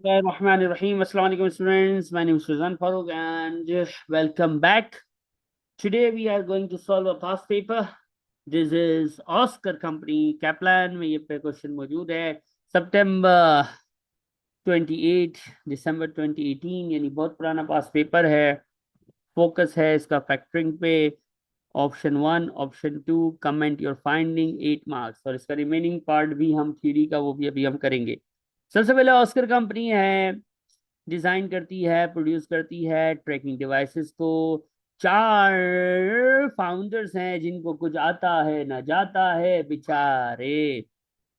Bismillahirrahmanirrahim. Assalamu alaikum students. My name is Suzan Farooq and welcome back. Today we are going to solve a past paper. This is Oscar Company Kaplan में ये पे question मौजूद है सितंबर 28 दिसंबर 2018 यानी बहुत पुराना पास paper है। Focus है इसका फैक्टरिंग पे। Option 1 option 2 comment your finding 8 marks और इसका रिमेनिंग पार्ट भी हम थ्योरी का वो भी अभी हम करेंगे। सबसे पहले ऑस्कर कंपनी है, डिजाइन करती है, प्रोड्यूस करती है ट्रैकिंग डिवाइसेस को। चार फाउंडर्स हैं जिनको कुछ आता है ना जाता है बेचारे।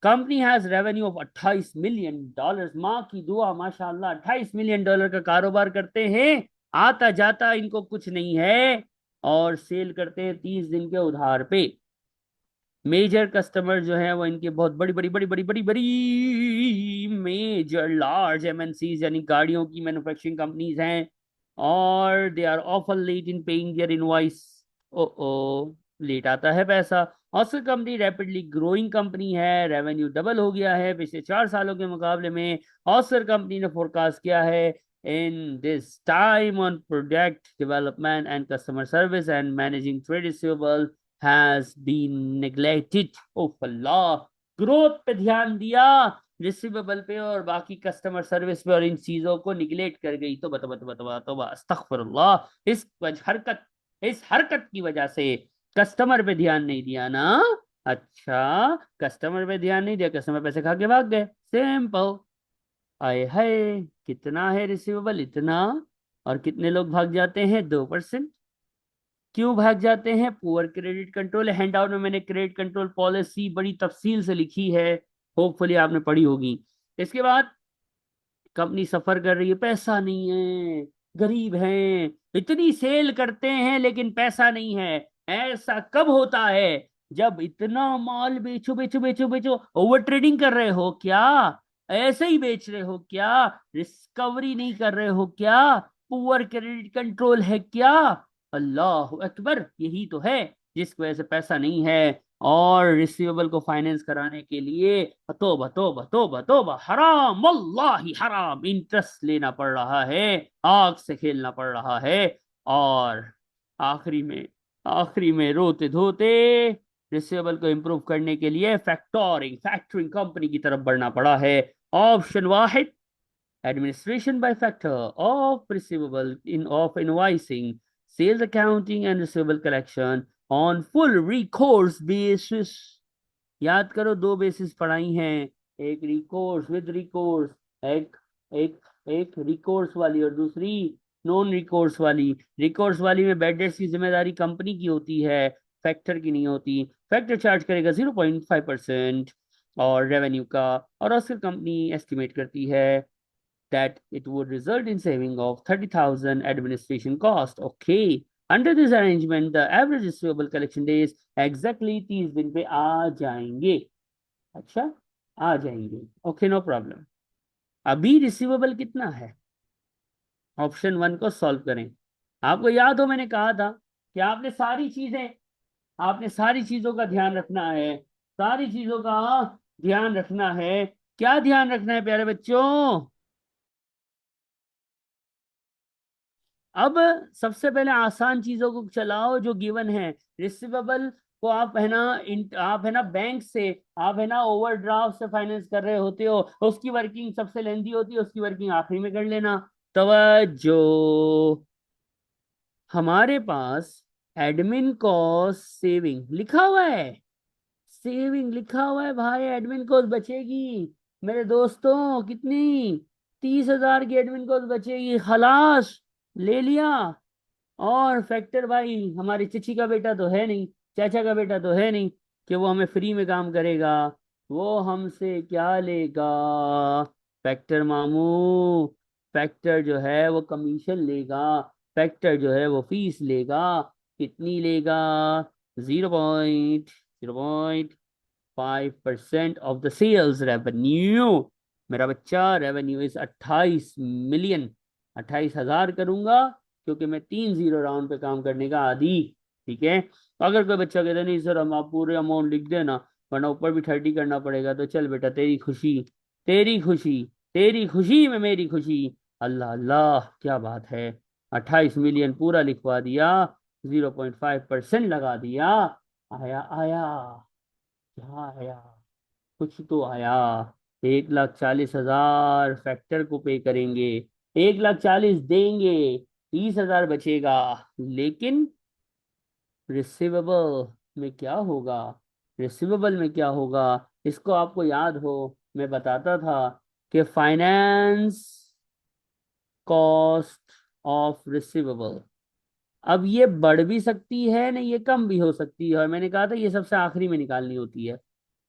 Company has revenue of 28 million dollars. माँ की दुआ माशाल्लाह, 28 मिलियन डॉलर का कारोबार करते हैं। आता जाता इनको कुछ नहीं है और सेल करते हैं 30 दिन के उधार पे। मेजर कस्टमर जो है वो इनके बहुत बड़ी बड़ी बड़ी बड़ी बड़ी बड़ी मेजर लार्ज एमएनसीज यानी गाड़ियों की मैन्युफैक्चरिंग कंपनीज हैं और they are often late in paying their invoice. ओ लेट आता है पैसा। Oscar company rapidly growing company है, रेवेन्यू डबल हो गया है पिछले 4 सालों के मुकाबले में। ऑस्कर कंपनी ने फोरकास्ट किया है in this time on product development and customer service and managing trade receivable has been neglected. Oh Allah, growth पे ध्यान दिया, रिसीवेबल पे और बाकी कस्टमर सर्विस पे और इन चीजों को निगलेक्ट कर गई। तो बता बता बता तो अस्तगफिरुल्लाह। इस हरकत की वजह से कस्टमर पे ध्यान नहीं दिया ना। अच्छा, कस्टमर पे ध्यान नहीं दिया, कस्टमर पैसे खा के भाग गए, सिंपल। आए हाय, कितना है रिसीवेबल? इतना। और कितने लोग भाग जाते हैं? 2%। क्यों भाग जाते हैं? Poor credit control. Hand out में मैंने क्रेडिट कंट्रोल पॉलिसी बड़ी तफसील से लिखी है, होपफुली आपने पढ़ी होगी। इसके बाद कंपनी सफर कर रही है, पैसा नहीं है, गरीब हैं, इतनी सेल करते हैं लेकिन पैसा नहीं है। ऐसा कब होता है? जब इतना माल बेचो बेचो बेचो बेचो, ओवर ट्रेडिंग कर रहे हो क्या? ऐसे ही बेच रहे हो क्या? रिस्कवरी नहीं कर रहे हो क्या? पुअर क्रेडिट कंट्रोल है क्या? अल्लाह अकबर, यही तो है जिसकी वजह से पैसा नहीं है। और रिसीवेबल को फाइनेंस कराने के लिए तोबा तोबा तोबा तोबा, हराम वल्लाही हराम, इंटरेस्ट लेना पड़ रहा है, आग से खेलना पड़ रहा है। और आखिरी में आखिरी में रोते धोते रिसीवेबल को इंप्रूव करने के लिए फैक्टरिंग कंपनी की तरफ बढ़ना पड़ा है। Option Wahid, administration by factor of receivable in of invoicing, sales accounting and receivable collection on full recourse basis। याद करो, दो बेसिस पढ़ाई हैं, एक रिकोर्स विद रिकोर्स, एक एक एक रिकोर्स वाली और दूसरी नॉन रिकोर्स वाली। रिकोर्स वाली में बैड डेट्स की जिम्मेदारी कंपनी की होती है, फैक्टर की नहीं होती। फैक्टर चार्ज करेगा 0.5% और रेवेन्यू का। और उसकी कंपनी एस्टिमेट करती है that it would result in saving of 30,000 administration cost. Okay. Under this arrangement, the average receivable collection days exactly 30 दिन पे आ जाएंगे। अच्छा, आ जाएंगे। Okay, no problem. अभी रिसीवेबल कितना है? ऑप्शन 1 को सॉल्व करें। आपको याद हो मैंने कहा था कि आपने सारी चीजों का ध्यान रखना है, सारी चीजों का ध्यान रखना है। क्या ध्यान रखना है प्यारे बच्चों? अब सबसे पहले आसान चीजों को चलाओ जो गिवन है। रिसीवेबल को आप है ना बैंक से, आप है ना ओवरड्राफ्ट से फाइनेंस कर रहे होते हो, उसकी वर्किंग सबसे लेंदी होती है, उसकी वर्किंग आखिरी में कर लेना। तवज्जो, हमारे पास एडमिन कॉस्ट सेविंग लिखा हुआ है, सेविंग लिखा हुआ है भाई। एडमिन कॉस्ट बचेगी मेरे दोस्तों, कितनी? 30,000 की एडमिन कॉस्ट बचेगी, खलास, ले लिया। और फैक्टर भाई हमारी चची का बेटा तो है नहीं, चाचा का बेटा तो है नहीं कि वो हमें फ्री में काम करेगा। वो हमसे क्या लेगा? फैक्टर मामू, फैक्टर जो है वो कमीशन लेगा, फैक्टर जो है वो फीस लेगा। कितनी लेगा? 0.05% ऑफ द सेल्स रेवेन्यू। मेरा बच्चा, रेवेन्यू इज 28 मिलियन। 28,000 करूंगा क्योंकि मैं 3 जीरो राउंड पे काम करने का आदी। ठीक है, तो अगर कोई बच्चा कहता नहीं सर हम आप पूरे अमाउंट लिख देना वरना ऊपर भी 30 करना पड़ेगा, तो चल बेटा, तेरी खुशी तेरी खुशी। तेरी खुशी में मेरी खुशी। अल्लाह अल्लाह, क्या बात है। 28 मिलियन पूरा लिखवा दिया, 0.5% लगा दिया। आया आया, क्या आया? कुछ तो आया। 1,40,000 फैक्टर को पे करेंगे, 1,40,000 देंगे, 30,000 बचेगा। लेकिन रिसीवेबल में क्या होगा? रिसीवेबल में क्या होगा? इसको आपको याद हो, मैं बताता था कि फाइनेंस कॉस्ट ऑफ रिसीवेबल, अब ये बढ़ भी सकती है ना, ये कम भी हो सकती है, और मैंने कहा था ये सबसे आखिरी में निकालनी होती है।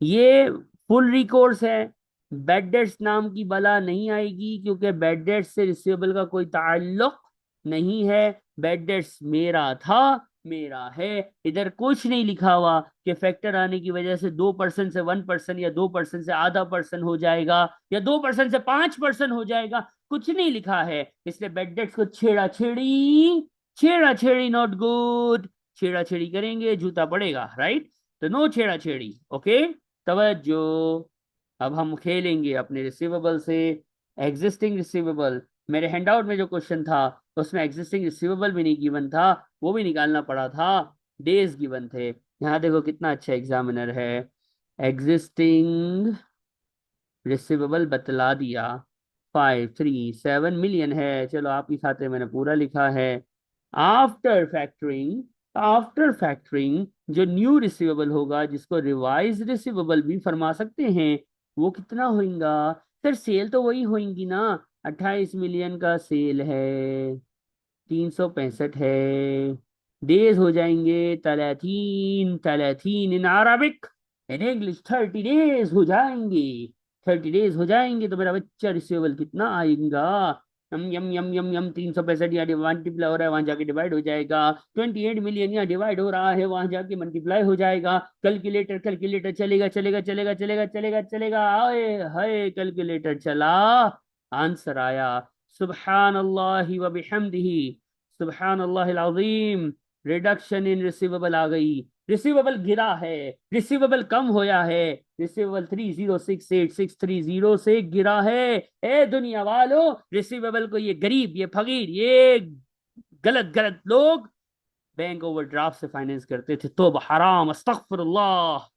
ये फुल रिकोर्स है। बैड डेट्स नाम की बला नहीं आएगी, क्योंकि बैड डेट्स से रिसीवेबल का कोई ताल्लुक नहीं है। बैड डेट्स मेरा था, मेरा है। इधर कुछ नहीं लिखा हुआ कि फैक्टर आने की वजह से 2% से 1%, या 2% से आधा परसेंट हो जाएगा, या 2% से 5% हो जाएगा। कुछ नहीं लिखा है, इसलिए बैड डेट्स को छेड़ा छेड़ी, छेड़ा छेड़ी नॉट गुड। छेड़ा छेड़ी करेंगे जूता पड़ेगा, राइट? तो नो छेड़ा छेड़ी, ओके। तवज्जो। अब हम खेलेंगे अपने रिसीवेबल से। एग्जिस्टिंग रिसीवेबल, मेरे हैंडआउट में जो क्वेश्चन था उसमें एग्जिस्टिंग रिसीवेबल भी नहीं गिवन था, वो भी निकालना पड़ा था। डेज गिवन थे। यहाँ देखो कितना अच्छा एग्जामिनर है। एग्जिस्टिंग रिसीवेबल बतला दिया, 537 मिलियन है। चलो आपकी खाते मैंने पूरा लिखा है। आफ्टर फैक्टरिंग, आफ्टर फैक्टरिंग जो न्यू रिसीवेबल होगा, जिसको रिवाइज रिसीवेबल भी फरमा सकते हैं, वो कितना होगा? सर सेल तो वही होंगी ना, 28 मिलियन का सेल है, 365 है। डेज हो जाएंगे 30, 30 in Arabic, in English 30 days हो जाएंगे। 30 डेज हो जाएंगे तो मेरा बच्चा रिसीवेबल कितना आएगा? यम यम यम यम यम, 365 यहाँ मल्टीप्लाई हो रहा है, वहां जाके डिवाइड हो जाएगा। 28 मिलियन यहाँ डिवाइड हो रहा है, वहां जाके मल्टीप्लाई हो जाएगा। कैलकुलेटर कैलकुलेटर चलेगा चलेगा चलेगा चलेगा चलेगा चलेगा, आए हाय कैलकुलेटर चला, आंसर आया। सुबहान अल्लाह व बिहम्दिही, सुबहान अल्लाह अज़ीम। रिडक्शन इन रिसीवेबल आ गई। रिसीवेबल गिरा है, रिसीवेबल कम होया है। रिसीवेबल 3068630 से गिरा है। ए दुनिया वालों, रिसीवेबल को ये गरीब, ये फकीर, ये गलत गलत लोग बैंक ओवरड्राफ्ट से फाइनेंस करते थे। तो हराम, अस्तगफिरुल्लाह।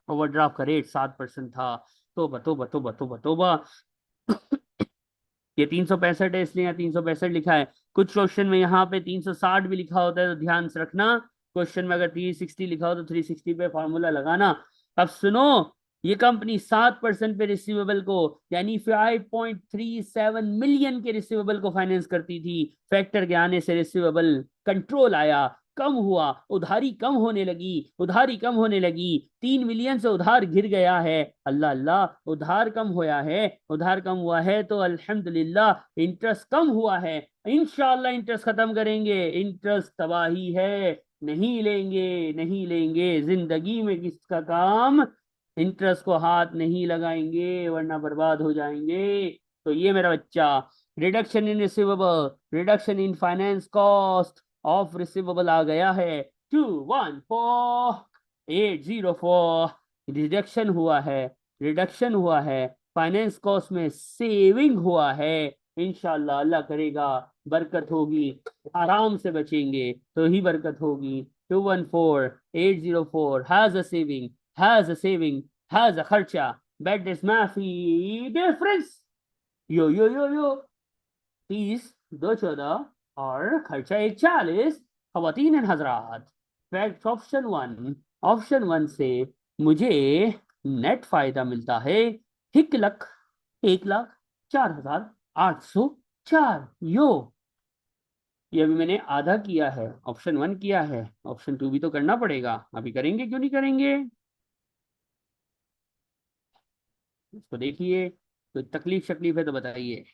ओवरड्राफ्ट का रेट 7% था। तोबा तोबा तोबा तोबा तोबा। ये 365 है, इसलिए यहाँ 365 लिखा है। कुछ क्वेश्चन में यहाँ पे 360 भी लिखा होता है, तो ध्यान से रखना। क्वेश्चन में अगर 360 लिखा हो तो 360 पे फॉर्मूला लगाना। अब सुनो, ये कंपनी 7% पे रिसीवेबल को, यानी 5.37 मिलियन के रिसीवेबल को फाइनेंस करती थी। फैक्टर के आने से रिसीवेबल कंट्रोल आया, कम हुआ, उधारी कम होने लगी, उधारी कम होने लगी। 3 मिलियन से उधार गिर गया है। अल्लाह अल्लाह, उधार कम हुआ है, उधार कम हुआ है तो अल्हम्दुलिल्लाह। इंटरेस्ट कम हुआ है, इंशाल्लाह इंटरेस्ट खत्म करेंगे। इंटरेस्ट तबाही है, नहीं लेंगे, नहीं लेंगे जिंदगी में किसका काम। इंटरेस्ट को हाथ नहीं लगाएंगे वरना बर्बाद हो जाएंगे। तो ये मेरा बच्चा, reduction in receivable, reduction in finance cost of receivable आ गया है। 214,804 रिडक्शन हुआ है, रिडक्शन हुआ है। फाइनेंस कॉस्ट में सेविंग हुआ है। इंशाल्लाह अल्लाह करेगा बरकत होगी, आराम से बचेंगे तो ही बरकत होगी। 214,804 has a saving, has a saving, has a खर्चा। बेट इज माफी डिफरेंस। यो 30, 2 14 और खर्चा 140। खवातीन एंड हजरात, फैक्ट ऑप्शन 1, ऑप्शन 1 से मुझे नेट फायदा मिलता है 1,04,804। यो, ये अभी मैंने आधा किया है, ऑप्शन 1 किया है, ऑप्शन 2 भी तो करना पड़ेगा। अभी करेंगे, क्यों नहीं करेंगे? इसको देखिए, कोई तकलीफ शकलीफ है तो बताइए।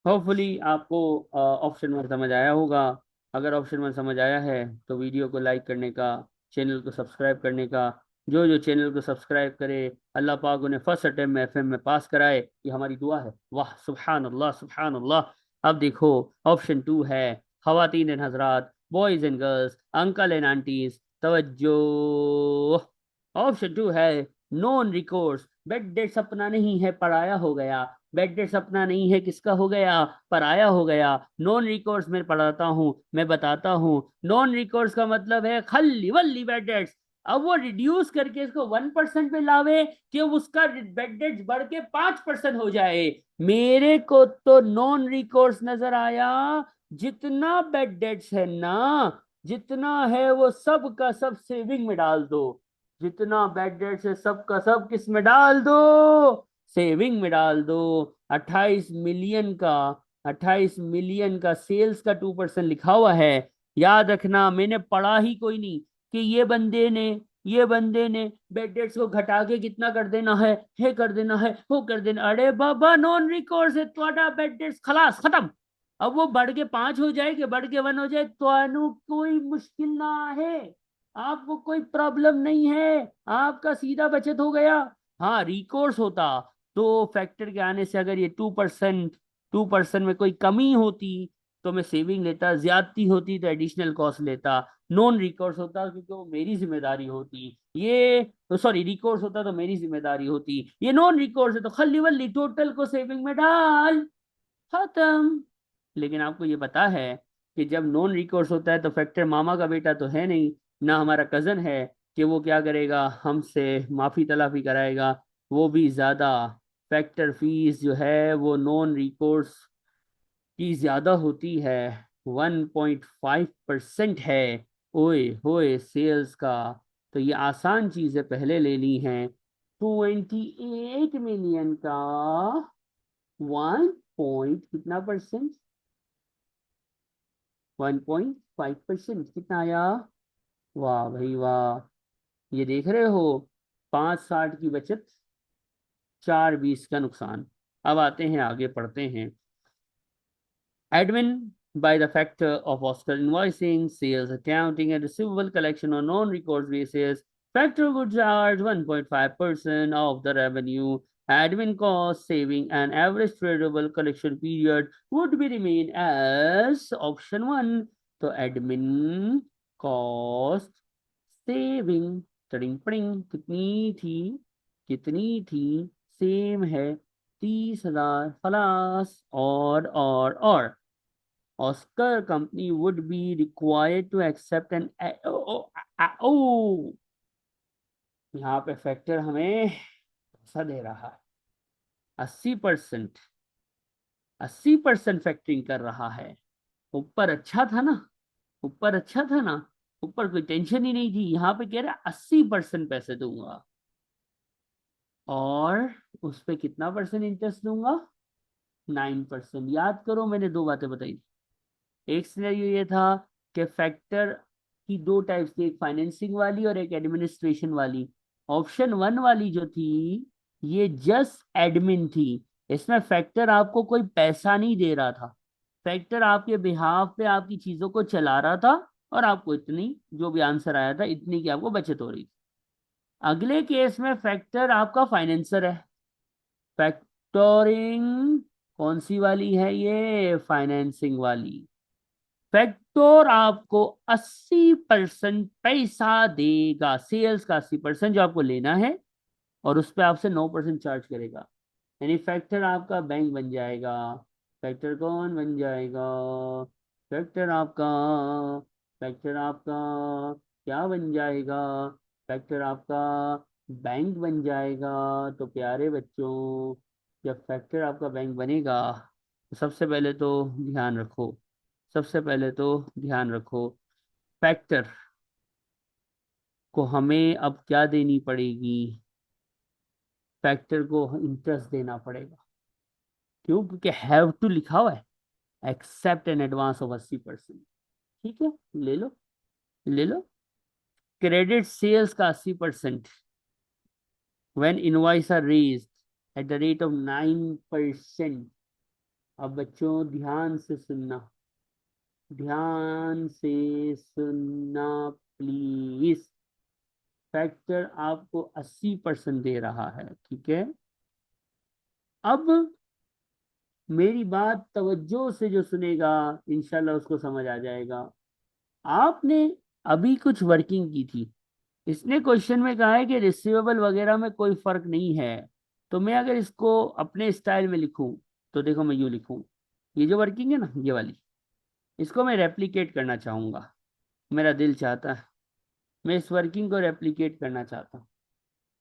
होपफुली आपको ऑप्शन वन समझ आया होगा। अगर ऑप्शन वन समझ आया है तो वीडियो को लाइक करने का, चैनल को सब्सक्राइब करने का। जो जो चैनल को सब्सक्राइब करे, अल्लाह पाक उन्हें फर्स्ट अटेम्प्ट में एफएम में पास कराए, ये हमारी दुआ है। वाह सुभान अल्लाह सुभान अल्लाह। अब देखो, ऑप्शन टू है, खवातीन एंड हजरात, boys and girls, uncle and aunties, तवज्जो। ऑप्शन टू है, नॉन रिकोर्स, बेड डेट सपना नहीं है, पराया हो गया। बेड डेट सपना नहीं है, किसका हो गया? पराया हो गया। नॉन रिकोर्स मैं पढ़ाता हूँ, मैं बताता हूँ। नॉन रिकोर्स का मतलब है खल्ली वल्ली बेड डेट्स। अब वो रिड्यूस करके इसको 1% पे लावे कि उसका बेड डेट्स बढ़ के 5% हो जाए। मेरे को तो नॉन रिकोर्स नजर आया। जितना बेड डेट्स है ना, जितना है वो सब का सब सेविंग में डाल दो। जितना बेड डेट्स है सब का सब किस में डाल दो? सेविंग में डाल दो। 28 मिलियन का, 28 मिलियन का सेल्स का 2% लिखा हुआ है। याद रखना, मैंने पढ़ा ही कोई नहीं कि ये बंदे ने बेड डेट्स को घटा के कितना कर देना है कर देना है, वो कर देना। अरे बाबा, नॉन रिकोर्स है, तुम्हारा बेड डेट्स खलास खत्म। अब वो बढ़ के 5 हो जाए कि बढ़ के 1 हो जाए, तो कोई मुश्किल ना है। आपको कोई प्रॉब्लम नहीं है, आपका सीधा बचत हो गया। हाँ, रिकोर्स होता तो फैक्टर के आने से अगर ये 2% में कोई कमी होती तो मैं सेविंग लेता, ज्यादती होती तो एडिशनल कॉस्ट लेता। नॉन रिकोर्स होता क्योंकि वो मेरी जिम्मेदारी होती, ये सॉरी रिकोर्स होता तो मेरी जिम्मेदारी होती, ये नॉन रिकोर्स है तो खल्ली वल्ली टोटल को सेविंग में डाल, खत्म। लेकिन आपको ये पता है कि जब नॉन रिकोर्स होता है तो फैक्टर मामा का बेटा तो है नहीं, ना हमारा कजन है कि वो क्या करेगा, हमसे माफी तलाफी कराएगा। वो भी ज्यादा, फैक्टर फीस जो है वो नॉन रिकोर्स की ज्यादा होती है। 1.5% है। ओए होए सेल्स का। तो ये आसान चीजें पहले लेनी है। 28 मिलियन का 1 कितना परसेंट? 1.5% कितना आया? वाह भाई वाह। ये देख रहे हो, 5.60 की बचत, 4.20 का नुकसान। अब आते हैं आगे, पढ़ते हैं। Admin by the factor of Oscar invoicing, sales, accounting, and receivable collection on non-recourse basis. Factor would charge 1.5% of the revenue. Admin cost saving and average tradable collection period would be remain as option one. तो admin cost saving टडिंग pudding कितनी थी same है, 30,000 खलास। और Oscar company would be required to accept an यहाँ पे factor हमें पैसा दे रहा है। 80%, 80% फैक्टरिंग कर रहा है। ऊपर अच्छा था ना, ऊपर अच्छा था ना, ऊपर कोई टेंशन ही नहीं थी। यहाँ पे कह रहा है 80% पैसे दूंगा, और उस पे कितना परसेंट इंटरेस्ट दूंगा? 9%। याद करो, मैंने दो बातें बताई। एक सिनेरियो ये था कि फैक्टर की दो टाइप्स थी, एक फाइनेंसिंग वाली और एक एडमिनिस्ट्रेशन वाली। ऑप्शन वन वाली जो थी, ये जस्ट एडमिन थी। इसमें फैक्टर आपको कोई पैसा नहीं दे रहा था, फैक्टर आपके बिहाफ पे आपकी चीजों को चला रहा था, और आपको इतनी, जो भी आंसर आया था इतनी की आपको बचत हो रही थी। अगले केस में फैक्टर आपका फाइनेंसर है। फैक्टोरिंग कौन सी वाली है? ये फाइनेंसिंग वाली। फैक्टर आपको 80% पैसा देगा, सेल्स का 80% जो आपको लेना है, और उस पर आपसे 9% चार्ज करेगा। यानी फैक्टर आपका बैंक बन जाएगा। फैक्टर कौन बन जाएगा? फैक्टर आपका फैक्टर आपका क्या बन जाएगा? फैक्टर आपका बैंक बन जाएगा। तो प्यारे बच्चों, जब फैक्टर आपका बैंक बनेगा तो सबसे पहले तो ध्यान रखो, फैक्टर को हमें अब क्या देनी पड़ेगी? फैक्टर को इंटरेस्ट देना पड़ेगा। क्यों? क्योंकि हैव टू लिखा हुआ है, एक्सेप्ट एन एडवांस ऑफ 80%। ठीक है, ले लो, ले लो। क्रेडिट सेल्स का 80% when invoice are raised at the rate of 9%। अब बच्चों ध्यान से सुनना, ध्यान से सुनना प्लीज। फैक्टर आपको 80% दे रहा है, ठीक है। अब मेरी बात तवज्जो से जो सुनेगा इंशाल्लाह उसको समझ आ जाएगा। आपने अभी कुछ वर्किंग की थी, इसने क्वेश्चन में कहा है कि रिसीवेबल वगैरह में कोई फर्क नहीं है। तो मैं अगर इसको अपने स्टाइल में लिखूं तो देखो मैं यूं लिखूं, ये जो वर्किंग है ना ये वाली, इसको मैं रेप्लिकेट करना चाहूंगा। मेरा दिल चाहता है मैं इस वर्किंग को रेप्लिकेट करना चाहता हूँ।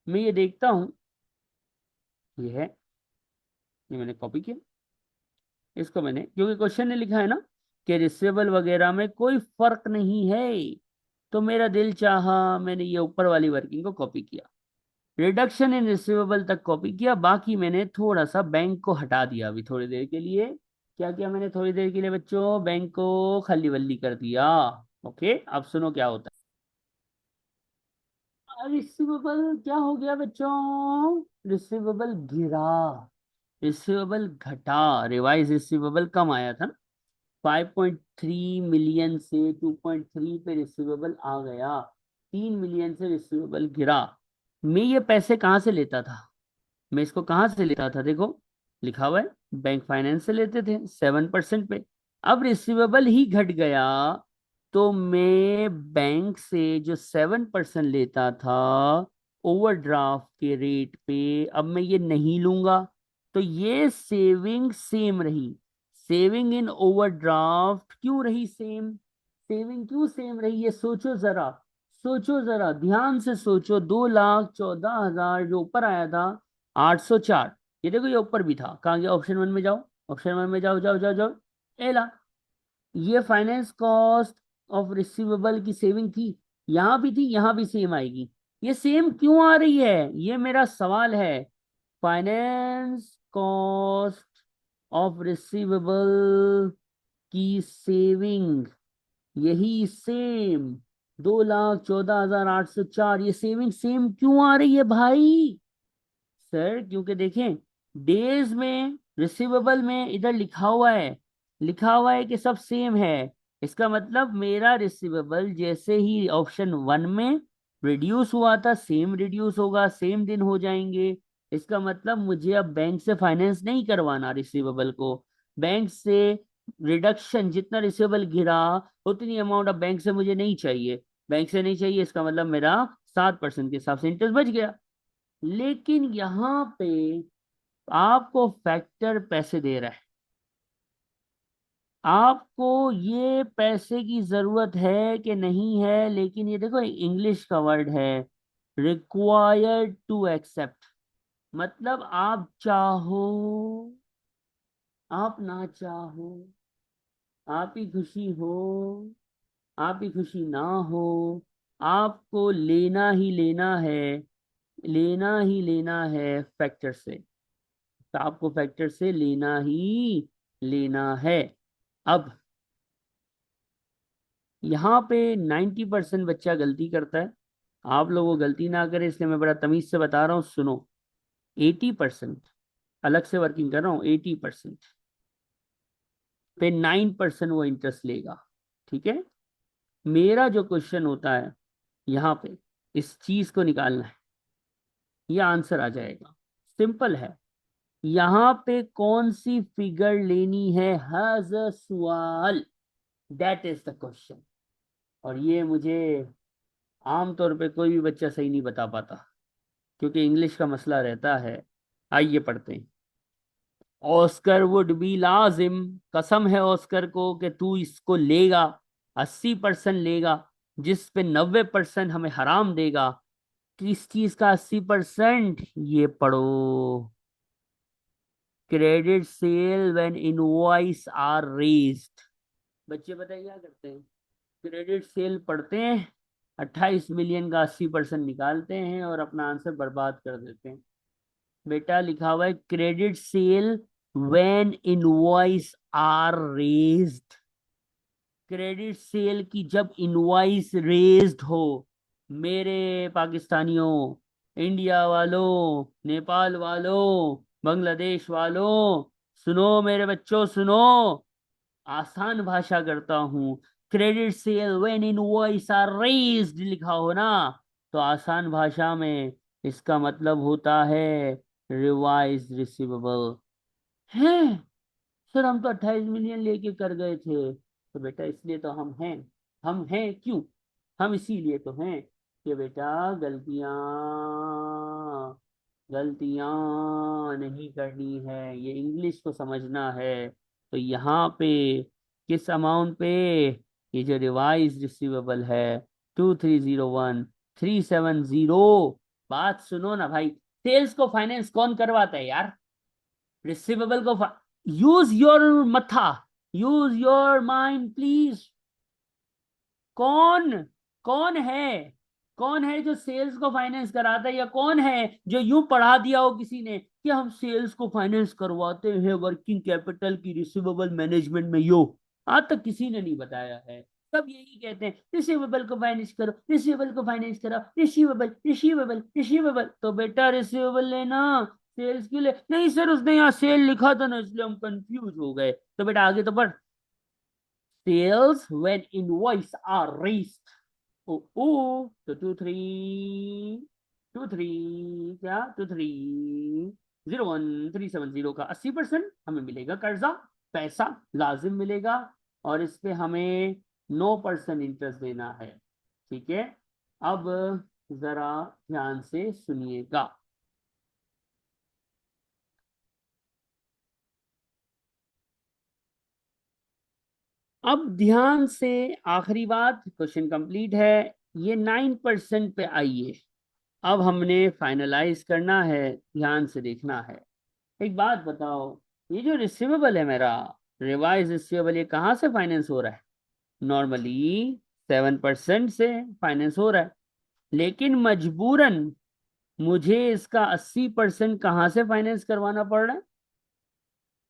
मैं ये देखता हूँ, ये है, ये मैंने कॉपी किया, इसको मैंने, क्योंकि क्वेश्चन ने लिखा है ना कि रिसीवेबल वगैरह में कोई फर्क नहीं है, तो मेरा दिल चाहा मैंने ये ऊपर वाली वर्किंग को कॉपी किया, रिडक्शन इन रिसीवेबल तक कॉपी किया, बाकी मैंने थोड़ा सा बैंक को हटा दिया अभी थोड़ी देर के लिए। क्या किया मैंने थोड़ी देर के लिए बच्चों? बैंक को खली वल्ली कर दिया। ओके, अब सुनो क्या होता है। रिसीवेबल क्या हो गया बच्चों? रिसीवेबल गिरा, रिसीवेबल घटा, रिवाइज रिसीवेबल कम आया था ना, 5.3 मिलियन से 2.3 पे रिसीवेबल आ गया, 3 मिलियन से रिसीवेबल गिरा। मैं ये पैसे कहाँ से लेता था? मैं इसको कहाँ से लेता था? देखो लिखा हुआ है, बैंक फाइनेंस से लेते थे 7% पे। अब रिसीवेबल ही घट गया, तो मैं बैंक से जो 7% लेता था ओवरड्राफ्ट के रेट पे, अब मैं ये नहीं लूंगा। तो ये सेविंग सेम रही। सेविंग इन ओवरड्राफ्ट क्यों रही सेम? सेविंग क्यों सेम रही? ये सोचो जरा, सोचो जरा ध्यान से सोचो। 2,14,000 जो ऊपर आया था 804, ये देखो ये ऊपर भी था, कहाँ गया? ऑप्शन वन में जाओ, ऑप्शन वन में जाओ, जाओ जाओ जाओ। एला, ये फाइनेंस कॉस्ट ऑफ रिसीवेबल की सेविंग थी, यहां भी थी, यहां भी सेम आएगी। ये सेम क्यों आ रही है, ये मेरा सवाल है। फाइनेंस कॉस्ट ऑफ रिसीवेबल की सेविंग यही सेम, 2,14,804, ये सेविंग सेम क्यों आ रही है भाई? सर क्योंकि देखें, डेज में रिसीवेबल में इधर लिखा हुआ है, लिखा हुआ है कि सब सेम है। इसका मतलब मेरा रिसीवेबल जैसे ही ऑप्शन वन में रिड्यूस हुआ था, सेम रिड्यूस होगा, सेम दिन हो जाएंगे। इसका मतलब मुझे अब बैंक से फाइनेंस नहीं करवाना रिसीवेबल को। बैंक से रिडक्शन, जितना रिसीवेबल गिरा उतनी अमाउंट अब बैंक से मुझे नहीं चाहिए, बैंक से नहीं चाहिए, इसका मतलब मेरा 7% के हिसाब से इंटरेस्ट बच गया। लेकिन यहां पे आपको फैक्टर पैसे दे रहा है, आपको ये पैसे की जरूरत है कि नहीं है, लेकिन ये देखो इंग्लिश का वर्ड है, रिक्वायर्ड टू एक्सेप्ट। मतलब आप चाहो, आप ना चाहो, आप ही खुशी हो, आप ही खुशी ना हो, आपको लेना ही लेना है, लेना ही लेना है फैक्टर से। तो आपको फैक्टर से लेना ही लेना है। अब यहाँ पे 90% बच्चा गलती करता है, आप लोग वो गलती ना करें इसलिए मैं बड़ा तमीज से बता रहा हूँ, सुनो। 80%, अलग से वर्किंग कर रहा हूँ, 80% पे 9% वो इंटरेस्ट लेगा, ठीक है। मेरा जो क्वेश्चन होता है यहाँ पे, इस चीज को निकालना है, ये आंसर आ जाएगा, सिंपल है। यहाँ पे कौन सी फिगर लेनी है, हैज अ सवाल, दैट इज द क्वेश्चन। और ये मुझे आमतौर पे कोई भी बच्चा सही नहीं बता पाता, क्योंकि इंग्लिश का मसला रहता है। आइए पढ़ते हैं। ऑस्कर वुड बी लाजिम, कसम है ऑस्कर को कि तू इसको लेगा, 80% लेगा, जिस पे 90% हमें हराम देगा। किस चीज का 80%? ये पढ़ो, credit sale when invoice are raised. बच्चे बताइए क्या करते हैं? क्रेडिट सेल पढ़ते हैं, 28 मिलियन का 80% निकालते हैं और अपना आंसर बर्बाद कर देते हैं। बेटा लिखा हुआ है credit sale when invoice are raised, credit sale की जब इनवॉइस रेज्ड हो, मेरे पाकिस्तानियों, इंडिया वालों, नेपाल वालों, बांग्लादेश वालों, सुनो मेरे बच्चों सुनो, आसान भाषा करता हूं। Credit sale when invoice are raised लिखा हो ना, तो आसान भाषा में इसका मतलब होता है रिवाइज रिसीवेबल है। सर हम तो 28 मिलियन लेके कर गए थे, तो बेटा इसलिए तो हम हैं क्यों? हम इसीलिए तो हैं कि बेटा गलतियां गलतियां नहीं करनी है, ये इंग्लिश को समझना है। तो यहाँ पे किस अमाउंट पे, ये जो रिवाइज रिसीवेबल है 2301,370। बात सुनो ना भाई, सेल्स को फाइनेंस कौन करवाता है यार? रिसीवेबल को यूज योर मथा, यूज योर माइंड प्लीज। कौन कौन है कौन है जो सेल्स को फाइनेंस कराता है, या कौन है जो यूं पढ़ा दिया हो किसी ने कि हम सेल्स को फाइनेंस करवाते हैं वर्किंग कैपिटल की रिसीवेबल मैनेजमेंट में? यो आज तक किसी ने नहीं बताया है। सब यही कहते हैं रिसीवेबल को फाइनेंस करो, रिसीवेबल को फाइनेंस करो, रिसीवेबल रिसीवेबल रिसीवेबल। तो बेटा रिसीवेबल लेना, सेल्स क्यों ले? नहीं सर उसने यहाँ सेल लिखा था ना इसलिए हम कंफ्यूज हो गए। तो बेटा आगे तो बढ़। Sales when invoice are raised. तो 23 का 80% हमें मिलेगा कर्जा, पैसा लाजिम मिलेगा, और इस पे हमें 9% इंटरेस्ट देना है। ठीक है, अब जरा ध्यान से सुनिएगा। अब ध्यान से, आखिरी बात, क्वेश्चन कंप्लीट है। ये 9% पे आइए, अब हमने फाइनलाइज करना है, ध्यान से देखना है। एक बात बताओ, ये जो रिसीवेबल है मेरा, रिवाइज रिसीवेबल, ये कहाँ से फाइनेंस हो रहा है? नॉर्मली 7% से फाइनेंस हो रहा है, लेकिन मजबूरन मुझे इसका 80% कहाँ से फाइनेंस करवाना पड़ रहा है?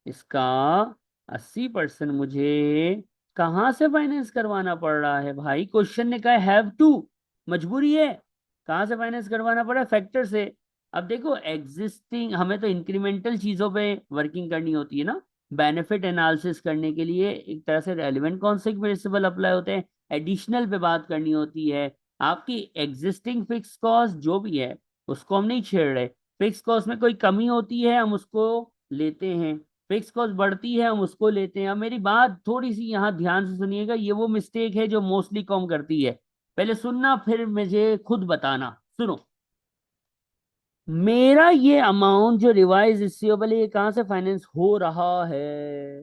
इसका 80% मुझे कहाँ से फाइनेंस करवाना पड़ रहा है भाई? क्वेश्चन ने कहा हैव टू, मजबूरी है। कहाँ से फाइनेंस करवाना पड़ा? फैक्टर से। अब देखो एग्जिस्टिंग, हमें तो इंक्रीमेंटल चीजों पे वर्किंग करनी होती है ना, बेनिफिट एनालिसिस करने के लिए एक तरह से रेलिवेंट कॉन्सेप्ट प्रिंसिपल अप्लाई होते हैं, एडिशनल पे बात करनी होती है। आपकी एग्जिस्टिंग फिक्स कॉस्ट जो भी है उसको हम नहीं छेड़ रहे, फिक्स कॉस्ट में कोई कमी होती है हम उसको लेते हैं, फिक्स कॉस्ट बढ़ती है हम उसको लेते हैं। अब मेरी बात थोड़ी सी यहाँ ध्यान से सुनिएगा, ये वो मिस्टेक है जो मोस्टली कॉम करती है। पहले सुनना फिर मुझे खुद बताना। सुनो, मेरा ये अमाउंट जो रिवाइज रिसीवेबल है, ये कहाँ से फाइनेंस हो रहा है?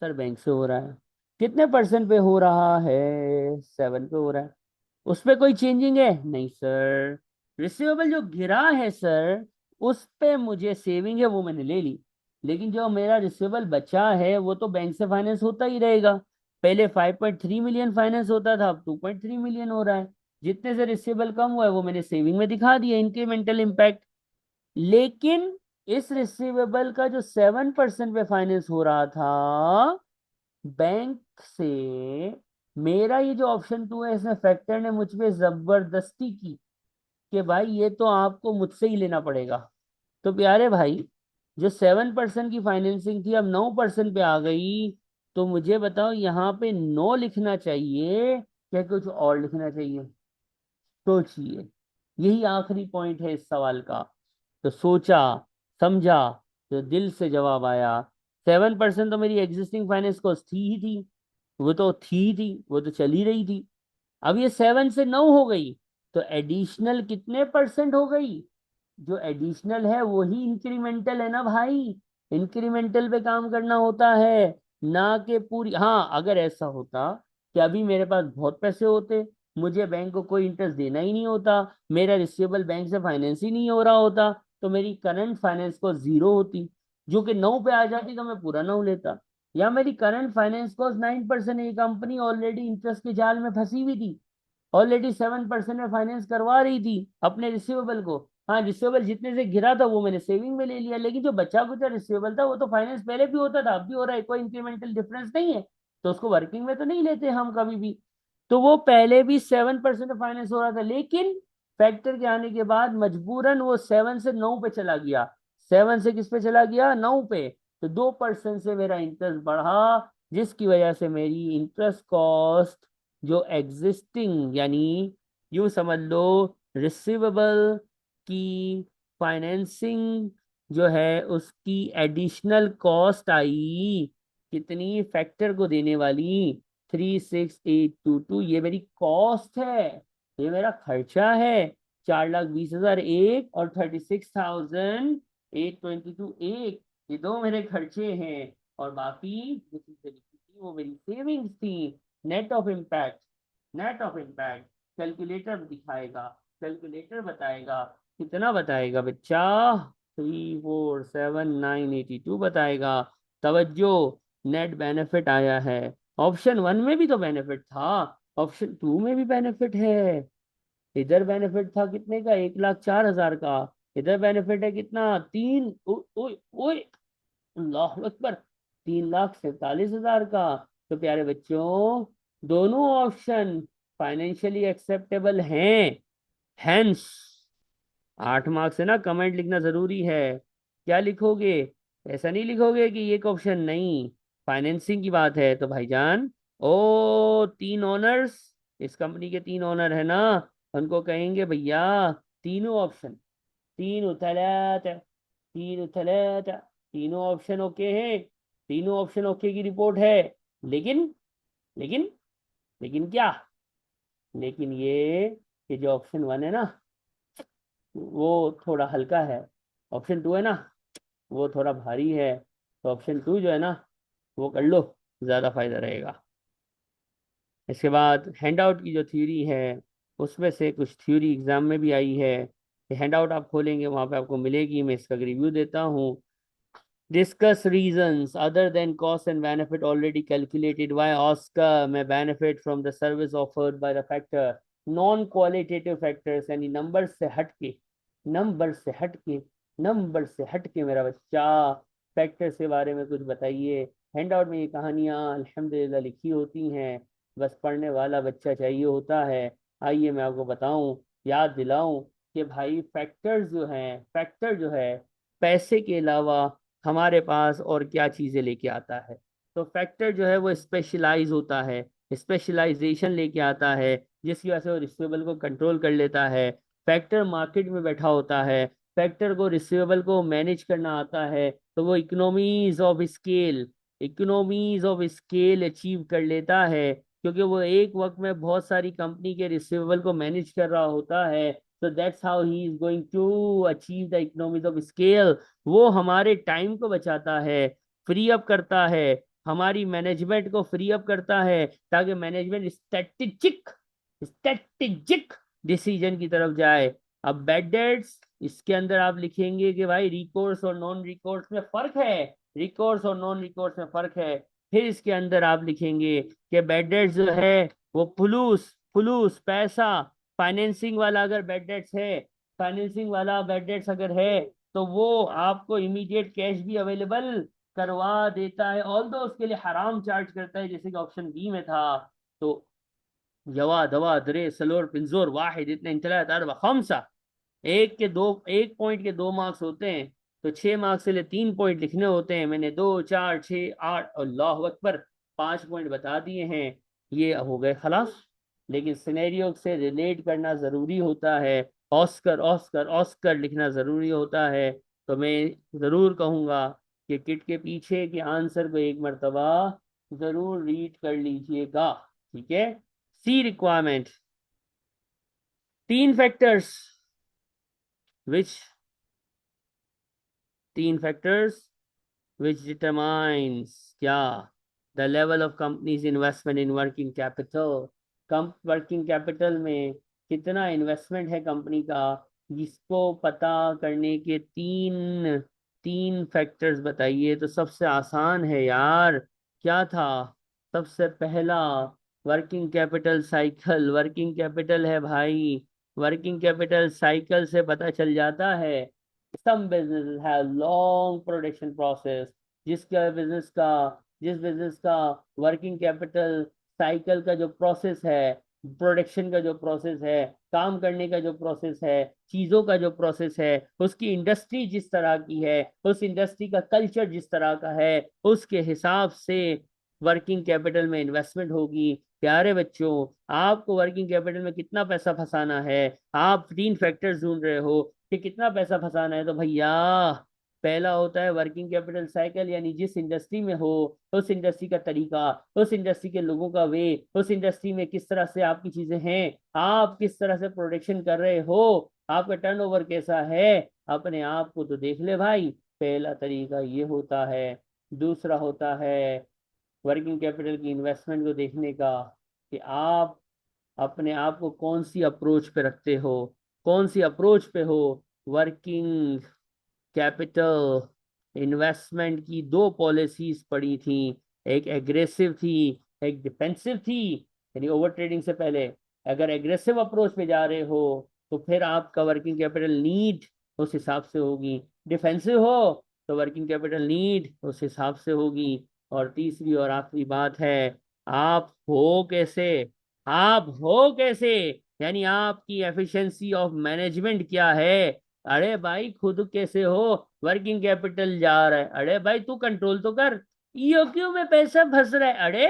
सर बैंक से हो रहा है। कितने परसेंट पे हो रहा है? 7 पे हो रहा है। उस पे कोई चेंजिंग है? नहीं सर। रिसीवेबल जो गिरा है सर, उस पे मुझे सेविंग है वो मैंने ले ली, लेकिन जो मेरा रिसीवेबल बचा है वो तो बैंक से फाइनेंस होता ही रहेगा। पहले 5.3 मिलियन फाइनेंस होता था, अब 2.3 मिलियन हो रहा है। जितने से रिसीवेबल कम हुआ है वो मैंने सेविंग में दिखा दिया, इंक्रीमेंटल इम्पैक्ट। लेकिन इस रिसीवेबल का जो 7% पे फाइनेंस हो रहा था बैंक से, मेरा ये जो ऑप्शन 2 है इसमें फैक्टर ने मुझ पे जबरदस्ती की कि भाई ये तो आपको मुझसे ही लेना पड़ेगा। तो प्यारे भाई, जो 7% की फाइनेंसिंग थी अब 9% पे आ गई। तो मुझे बताओ यहाँ पे 9 लिखना चाहिए या कुछ और लिखना चाहिए? सोचिए, यही आखिरी पॉइंट है इस सवाल का। तो सोचा, समझा, तो दिल से जवाब आया। 7% तो मेरी एग्जिस्टिंग फाइनेंस कॉस्ट थी ही थी, वो तो चली रही थी। अब ये 7 से 9 हो गई, तो एडिशनल कितने परसेंट हो गई? जो एडिशनल है वही इंक्रीमेंटल है ना भाई। इंक्रीमेंटल पे काम करना होता है, ना कि पूरी। हाँ, अगर ऐसा होता कि अभी मेरे पास बहुत पैसे होते, मुझे बैंक को कोई इंटरेस्ट देना ही नहीं होता, मेरा रिसीवेबल बैंक से फाइनेंस ही नहीं हो रहा होता, तो मेरी करंट फाइनेंस को 0 होती, जो कि 9 पे आ जाती तो मैं पूरा 9 लेता। या मेरी करंट फाइनेंस कॉस्ट 9%, ये कंपनी ऑलरेडी इंटरेस्ट के जाल में फंसी हुई थी, ऑलरेडी 7% में फाइनेंस करवा रही थी अपने रिसीवेबल को। हाँ, रिसीवेबल जितने से गिरा था वो मैंने सेविंग में ले लिया, लेकिन जो बचा कुचा रिसीवेबल था वो तो फाइनेंस पहले भी होता था अब भी हो रहा है, कोई इंक्रीमेंटल डिफरेंस नहीं है, तो उसको वर्किंग में तो नहीं लेते हम कभी भी। तो वो पहले भी 7% फाइनेंस हो रहा था, लेकिन फैक्टर के आने के बाद मजबूरन वो 7 से 9 पे चला गया। 7 से किस पे चला गया? 9 पे। तो 2% से मेरा इंटरेस्ट बढ़ा, जिसकी वजह से मेरी इंटरेस्ट कॉस्ट जो एग्जिस्टिंग, यानी यूं समझ लो रिसीवेबल की फाइनेंसिंग जो है उसकी एडिशनल कॉस्ट आई। कितनी? फैक्टर को देने वाली 36822, ये मेरी कॉस्ट है, ये मेरा खर्चा है। 4,20,000 एक और 36,822 एक, ये दो मेरे खर्चे हैं। और बाकी जो चीजें लिखी थी वो मेरी सेविंग्स थी। Net of impact, net of impact calculator दिखाएगा, कैलकुलेटर बताएगा। कितना बताएगा बच्चा? 347,982 बताएगा। तवज्जो, नेट बेनिफिट आया है। ऑप्शन वन में भी तो बेनिफिट था, ऑप्शन टू में भी बेनिफिट है। इधर बेनिफिट था कितने का? 1,04,000 का। इधर बेनिफिट है कितना? तीन, ओए ओए, अल्लाह अकबर, 3,47,000 का। तो प्यारे बच्चों, दोनों ऑप्शन फाइनेंशियली एक्सेप्टेबल हैं। हेंस 8 मार्क्स है ना, कमेंट लिखना जरूरी है। क्या लिखोगे? ऐसा नहीं लिखोगे कि एक ऑप्शन नहीं, फाइनेंसिंग की बात है तो भाईजान। ओ, 3 ओनर्स, इस कंपनी के 3 ओनर है ना, उनको कहेंगे भैया तीनों ऑप्शन, तीन उथलैत, तीन उथलैत, तीनों ऑप्शन ओके है, तीनों ऑप्शन ओके की रिपोर्ट है। लेकिन लेकिन लेकिन क्या? लेकिन ये कि जो ऑप्शन वन है ना वो थोड़ा हल्का है, ऑप्शन टू है ना वो थोड़ा भारी है। तो ऑप्शन टू जो है ना वो कर लो, ज्यादा फायदा रहेगा। इसके बाद हैंडआउट की जो थ्योरी है उसमें से कुछ थ्योरी एग्जाम में भी आई है। हैंडआउट आप खोलेंगे वहां पे आपको मिलेगी, मैं इसका रिव्यू देता हूँ। Discuss reasons other than cost and benefit already calculated why Oscar may benefit from the service offered by the factor। Non qualitative factors यानी नंबर से हटके, नंबर से हटके, नंबर से हटके मेरा बच्चा फैक्टर्स के बारे में कुछ बताइए। हैंडआउट में ये कहानियां अल्हम्दुलिल्लाह लिखी होती हैं, बस पढ़ने वाला बच्चा चाहिए होता है। आइए मैं आपको बताऊं, याद दिलाऊं कि भाई फैक्टर्स जो हैं, फैक्टर जो है पैसे के अलावा हमारे पास और क्या चीजें लेके आता है। तो फैक्टर जो है वो स्पेशलाइज होता है, स्पेशलाइजेशन लेके आता है, जिसकी वजह से वो रिसीवेबल को कंट्रोल कर लेता है। फैक्टर मार्केट में बैठा होता है, फैक्टर को रिसीवेबल को मैनेज करना आता है, तो वो economies of scale, economies of scale achieve कर लेता है, क्योंकि वो एक वक्त में बहुत सारी कंपनी के रिसीवेबल को मैनेज कर रहा होता है। so that's how he is going to achieve the economies of scale। वो हमारे टाइम को बचाता है, फ्री अप करता है, हमारी मैनेजमेंट को फ्री अप करता है, ताकि मैनेजमेंट स्ट्रेटेजिक, स्ट्रेटेजिक डिसीजन की तरफ जाए। अब बैड डेट्स, इसके अंदर आप लिखेंगे कि भाई रिकोर्स और नॉन रिकोर्स में फर्क है, रिकोर्स और नॉन रिकोर्स में फर्क है। फिर इसके अंदर आप लिखेंगे कि बैड डेट्स जो है वो फुलूस, फुलूस पैसा, फाइनेंसिंग वाला अगर बैड डेट्स है, फाइनेंसिंग वाला बैड डेट्स अगर है तो वो आपको इमीडिएट कैश भी अवेलेबल करवा देता है, ऑल दो उसके लिए हराम चार्ज करता है, जैसे कि ऑप्शन बी में था। तो यवा दवा दरे सलोर पिंजोर वाहिद इतने इंतला अरबा खमसा, एक के दो, एक पॉइंट के 2 मार्क्स होते हैं, तो 6 मार्क्स के लिए 3 पॉइंट लिखने होते हैं। मैंने 2, 4, 6, 8, अल्लाह अकबर, 5 पॉइंट बता दिए हैं, ये हो गए खलास। लेकिन सिनेरियो से रिलेट करना जरूरी होता है, ऑस्कर ऑस्कर ऑस्कर लिखना जरूरी होता है। तो मैं जरूर कहूंगा कि किट के पीछे के आंसर को एक मर्तबा जरूर रीड कर लीजिएगा, ठीक है। C requirement, 3 factors which, 3 factors which determines क्या? the level of company's investment in working capital। Come working capital में कितना इन्वेस्टमेंट है कंपनी का, जिसको पता करने के तीन, तीन फैक्टर्स बताइए। तो सबसे आसान है यार, क्या था? सबसे पहला working capital cycle, working capital है भाई, वर्किंग कैपिटल साइकिल से पता चल जाता है। some businesses have long production process, जिसका बिजनेस का, जिस बिजनेस का वर्किंग कैपिटल साइकिल का जो प्रोसेस है प्रोडक्शन का जो प्रोसेस है, काम करने का जो प्रोसेस है, चीजों का जो प्रोसेस है, उसकी इंडस्ट्री जिस तरह की है, उस इंडस्ट्री का कल्चर जिस तरह का है, उसके हिसाब से वर्किंग कैपिटल में इन्वेस्टमेंट होगी। प्यारे बच्चों, आपको वर्किंग कैपिटल में कितना पैसा फंसाना है, आप तीन फैक्टर्स ढूंढ रहे हो कि कितना पैसा फंसाना है, तो भैया पहला होता है वर्किंग कैपिटल साइकिल, यानी जिस इंडस्ट्री में हो उस इंडस्ट्री का तरीका, उस इंडस्ट्री के लोगों का वे, उस इंडस्ट्री में किस तरह से आपकी चीजें हैं, आप किस तरह से प्रोडक्शन कर रहे हो, आपका टर्नओवर कैसा है, अपने आप को तो देख ले भाई। पहला तरीका ये होता है। दूसरा होता है वर्किंग कैपिटल की इन्वेस्टमेंट को देखने का, कि आप अपने आप को कौन सी अप्रोच पे रखते हो, कौन सी अप्रोच पे हो। वर्किंग कैपिटल इन्वेस्टमेंट की दो पॉलिसीज पड़ी थी, एक एग्रेसिव थी, एक डिफेंसिव थी। यानी ओवर ट्रेडिंग से पहले अगर एग्रेसिव अप्रोच पे जा रहे हो तो फिर आपका वर्किंग कैपिटल नीड उस हिसाब से होगी, डिफेंसिव हो तो वर्किंग कैपिटल नीड उस हिसाब से होगी। और तीसरी और आखिरी बात है, आप हो कैसे, आप हो कैसे, यानी आपकी एफिशिएंसी ऑफ मैनेजमेंट क्या है। अरे भाई खुद कैसे हो, वर्किंग कैपिटल जा रहा है, अरे भाई तू कंट्रोल तो कर, ईओक्यू में पैसा फंस रहा है, अरे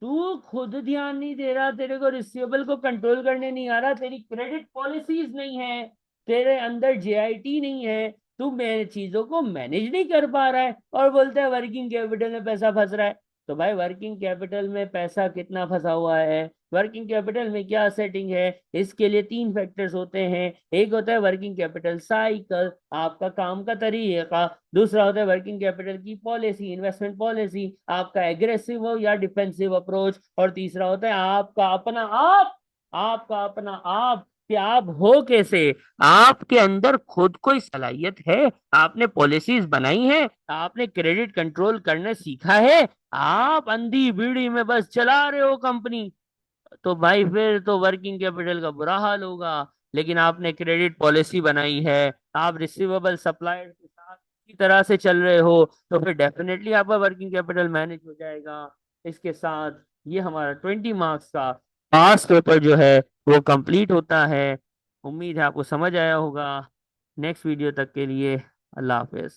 तू खुद ध्यान नहीं दे रहा, तेरे को रिसीवेबल को कंट्रोल करने नहीं आ रहा, तेरी क्रेडिट पॉलिसीज नहीं है, तेरे अंदर जेआईटी नहीं है, तू मेरे चीजों को मैनेज नहीं कर पा रहा है और बोलता है वर्किंग कैपिटल में पैसा फंस रहा है। तो भाई वर्किंग कैपिटल में पैसा कितना फंसा हुआ है, वर्किंग कैपिटल में क्या सेटिंग है, इसके लिए तीन फैक्टर्स होते हैं। एक होता है वर्किंग कैपिटल साइकिल, आपका काम का तरीका। दूसरा होता है वर्किंग कैपिटल की पॉलिसी, इन्वेस्टमेंट पॉलिसी, आपका एग्रेसिव हो या डिफेंसिव अप्रोच। और तीसरा होता है आपका अपना आप, आपका अपना आप, कि आप हो कैसे, आपके अंदर खुद कोई सलाहियत है, आपने पॉलिसीज बनाई है, आपने क्रेडिट कंट्रोल करना सीखा है, आप अंधी बीड़ी में बस चला रहे हो कंपनी, तो भाई फिर तो वर्किंग कैपिटल का बुरा हाल होगा। लेकिन आपने क्रेडिट पॉलिसी बनाई है, आप रिसीवेबल सप्लायर के साथ इसी तरह से चल रहे हो, तो फिर डेफिनेटली आपका वर्किंग कैपिटल मैनेज हो जाएगा। इसके साथ ये हमारा 20 मार्क्स का पास पेपर जो है वो कंप्लीट होता है। उम्मीद है आपको समझ आया होगा। नेक्स्ट वीडियो तक के लिए अल्लाह हाफिज।